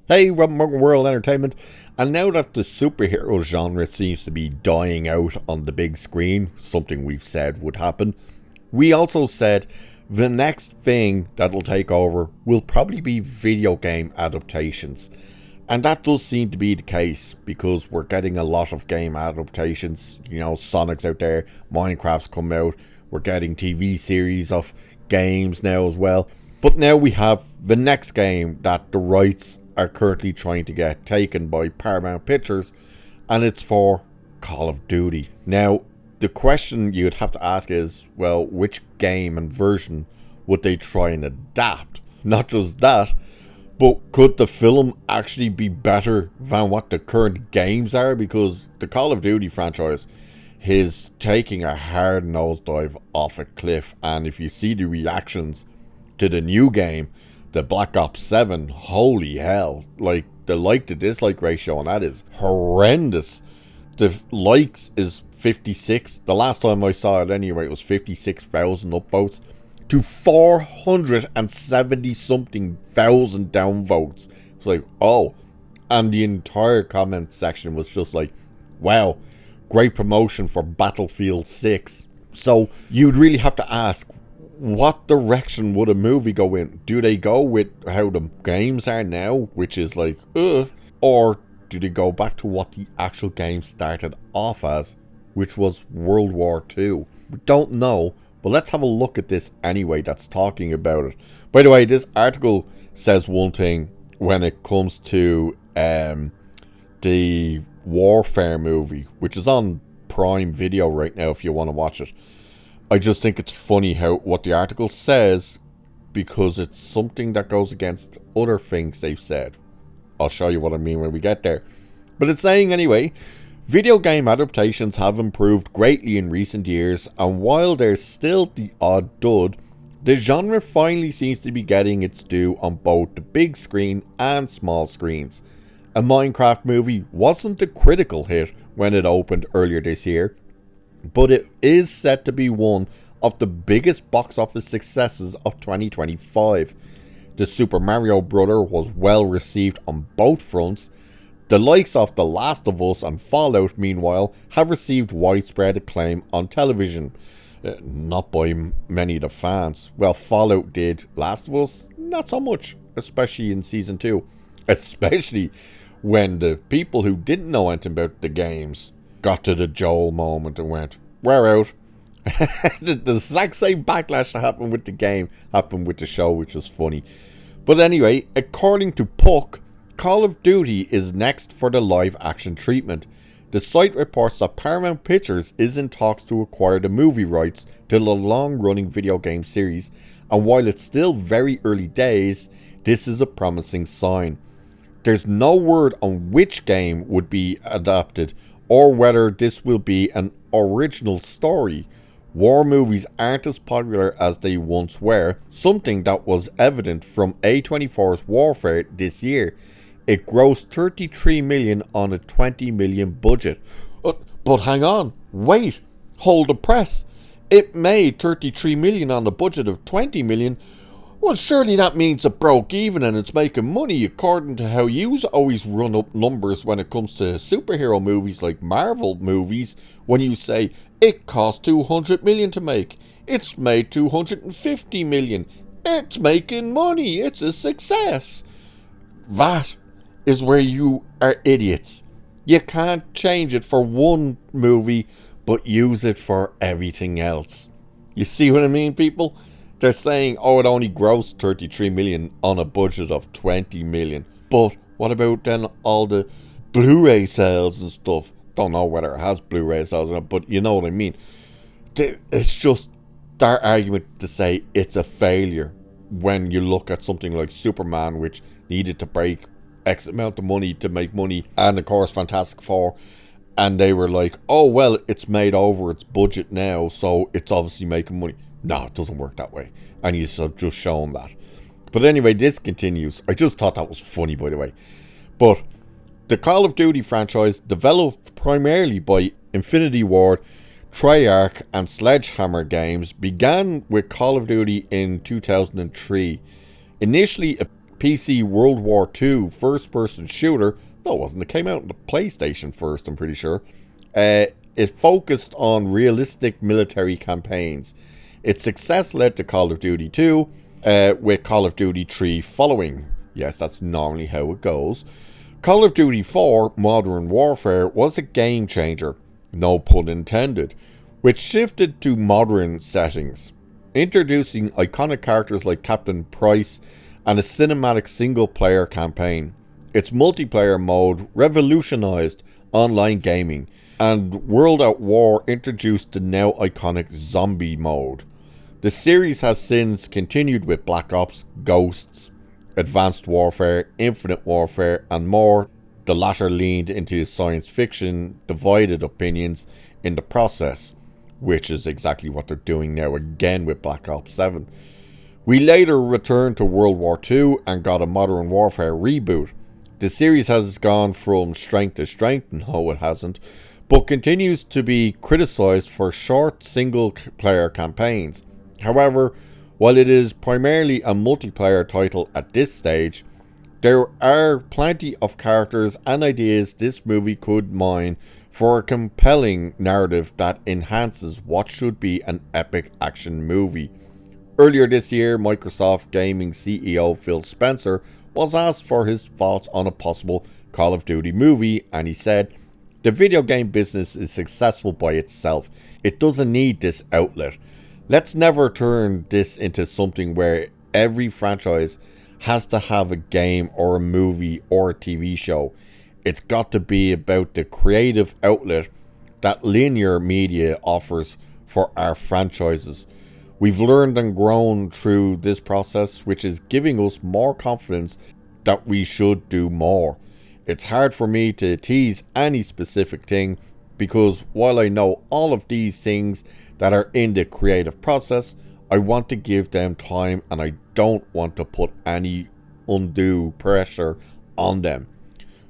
Hey, Modern World Entertainment. And now that the superhero genre seems to be dying out on the big screen, something we've said would happen, we also said the next thing that'll take over will probably be video game adaptations. And that does seem to be the case because we're getting a lot of game adaptations. You know, Sonic's out there, Minecraft's come out, we're getting TV series of games now as well. But now we have the next game that the rights are currently trying to get taken by Paramount Pictures, and it's for Call of Duty. Now, the question you'd have to ask is, well, which game and version would they try and adapt? Not just that, but could the film actually be better than what the current games are? Because the Call of Duty franchise is taking a hard nosedive off a cliff, and if you see the reactions to the new game, the Black Ops 7, holy hell, like the like to dislike ratio on that is horrendous. The likes is 56, the last time I saw it anyway it was 56,000 upvotes to 470 something thousand downvotes. It's like, oh, and the entire comment section was just like, wow, great promotion for Battlefield 6. So you'd really have to ask, what direction would a movie go in? Do they go with how the games are now, which is like, or do they go back to what the actual game started off as, which was World War II? We don't know, but let's have a look at this anyway that's talking about it. By the way, this article says one thing when it comes to the Warfare movie, which is on Prime Video right now if you want to watch it. I just think it's funny how what the article says, because it's something that goes against other things they've said. I'll show you what I mean when we get there. But it's saying anyway, video game adaptations have improved greatly in recent years, and while there's still the odd dud, the genre finally seems to be getting its due on both the big screen and small screens. A Minecraft movie wasn't a critical hit when it opened earlier this year, but it is set to be one of the biggest box office successes of 2025. The Super Mario Bros. Was well received on both fronts. The likes of The Last of Us and Fallout, meanwhile, have received widespread acclaim on television. Not by many of the fans. Well, Fallout did. Last of Us, not so much, especially in Season 2. Especially when the people who didn't know anything about the games got to the Joel moment and went, we're out. The exact same backlash that happened with the game happened with the show, which was funny. But anyway, according to Puck, Call of Duty is next for the live action treatment. The site reports that Paramount Pictures is in talks to acquire the movie rights to the long-running video game series, and while it's still very early days, this is a promising sign. There's no word on which game would be adapted, or whether this will be an original story. War movies aren't as popular as they once were, something that was evident from A24's Warfare this year. It grossed 33 million on a 20 million budget. But hang on, wait, hold the press. It made 33 million on a budget of 20 million. Well, surely that means it broke even and it's making money, according to how you always run up numbers when it comes to superhero movies like Marvel movies, when you say, it cost 200 million to make, it's made 250 million, it's making money, it's a success. That is where you are idiots. You can't change it for one movie, but use it for everything else. You see what I mean, people? They're saying, oh, it only grossed 33 million on a budget of 20 million. But what about then all the Blu-ray sales and stuff? Don't know whether it has Blu-ray sales in it, but you know what I mean. It's just their argument to say it's a failure when you look at something like Superman, which needed to break X amount of money to make money, and of course Fantastic Four, and they were like, oh, well, it's made over its budget now, so it's obviously making money. No, it doesn't work that way. And he's just shown that. But anyway, this continues. I just thought that was funny, by the way. But the Call of Duty franchise, developed primarily by Infinity Ward, Treyarch and Sledgehammer Games, began with Call of Duty in 2003. Initially PC World War II first-person shooter. No, it wasn't. It came out on the PlayStation first, I'm pretty sure. It focused on realistic military campaigns. Its success led to Call of Duty 2, with Call of Duty 3 following. Yes, that's normally how it goes. Call of Duty 4 Modern Warfare was a game changer, no pun intended, which shifted to modern settings, introducing iconic characters like Captain Price and a cinematic single-player campaign. Its multiplayer mode revolutionized online gaming, and World at War introduced the now iconic zombie mode. The series has since continued with Black Ops, Ghosts, Advanced Warfare, Infinite Warfare, and more. The latter leaned into science fiction, divided opinions in the process, which is exactly what they're doing now again with Black Ops 7. We later returned to World War II and got a Modern Warfare reboot. The series has gone from strength to strength, no it hasn't, but continues to be criticised for short single-player campaigns. However, while it is primarily a multiplayer title at this stage, there are plenty of characters and ideas this movie could mine for a compelling narrative that enhances what should be an epic action movie. Earlier this year, Microsoft Gaming CEO Phil Spencer was asked for his thoughts on a possible Call of Duty movie, and he said, "The video game business is successful by itself. It doesn't need this outlet. Let's never turn this into something where every franchise has to have a game or a movie or a TV show. It's got to be about the creative outlet that linear media offers for our franchises. We've learned and grown through this process, which is giving us more confidence that we should do more. It's hard for me to tease any specific thing because while I know all of these things that are in the creative process, I want to give them time and I don't want to put any undue pressure on them."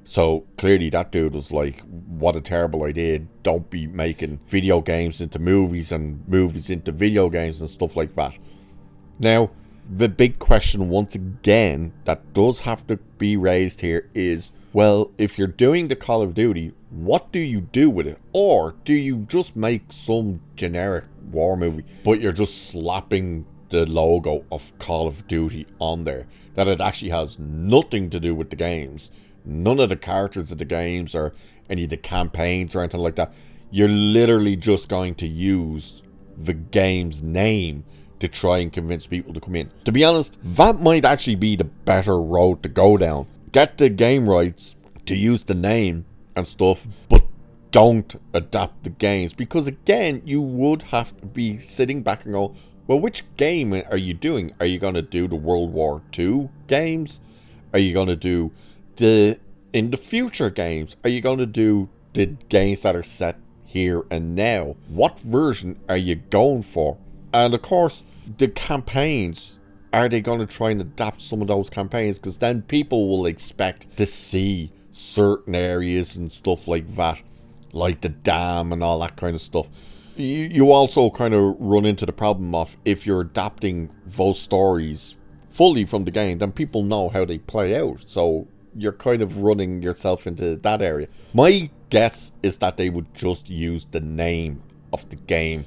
So clearly that dude was like, what a terrible idea. Don't be making video games into movies and movies into video games and stuff like that. Now, the big question once again that does have to be raised here is, well, if you're doing the Call of Duty, what do you do with it? Or do you just make some generic war movie, but you're just slapping the logo of Call of Duty on there, that it actually has nothing to do with the games? None of the characters of the games or any of the campaigns or anything like that. You're literally just going to use the game's name to try and convince people to come in. To be honest, that might actually be the better road to go down. Get the game rights to use the name and stuff, but don't adapt the games. Because again, you would have to be sitting back and go, well, which game are you doing? Are you going to do the World War II games? Are you going to do in the future games? Are you going to do the games that are set here and now? What version are you going for? And of course, the campaigns, are they going to try and adapt some of those campaigns? Because then people will expect to see certain areas and stuff like that, like the dam and all that kind of stuff. You also kind of run into the problem of, if you're adapting those stories fully from the game, then people know how they play out. So you're kind of running yourself into that area. My guess is that they would just use the name of the game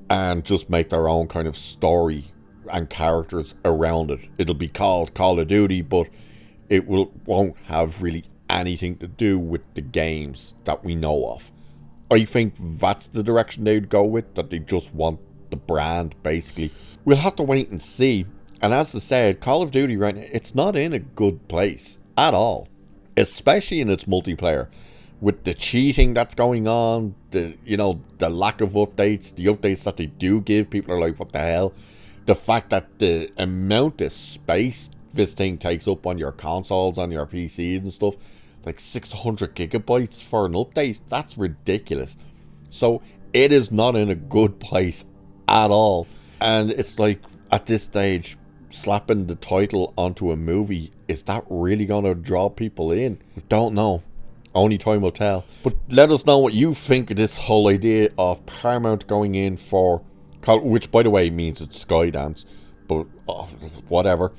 and just make their own kind of story and characters around it. It'll be called Call of Duty, but it won't have really anything to do with the games that we know of. I think that's the direction they'd go with, that they just want the brand, basically. We'll have to wait and see. And as I said, Call of Duty right now, it's not in a good place at all, especially in its multiplayer, with the cheating that's going on, the lack of updates, the updates that they do give, people are like, what the hell? The fact that the amount of space this thing takes up on your consoles, on your PCs and stuff, like 600 gigabytes for an update, that's ridiculous. So it is not in a good place at all. And it's like, at this stage, slapping the title onto a movie, is that really going to draw people in? We don't know. Only time will tell. But let us know what you think of this whole idea of Paramount going in for, which by the way means it's Skydance, but whatever.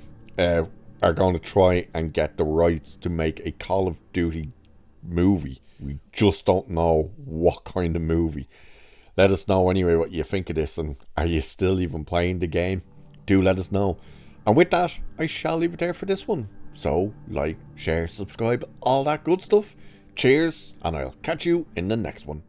are going to try and get the rights to make a Call of Duty movie. We just don't know what kind of movie. Let us know anyway what you think of this, and are you still even playing the game? Do let us know. And with that, I shall leave it there for this one. So, like, share, subscribe, all that good stuff. Cheers, and I'll catch you in the next one.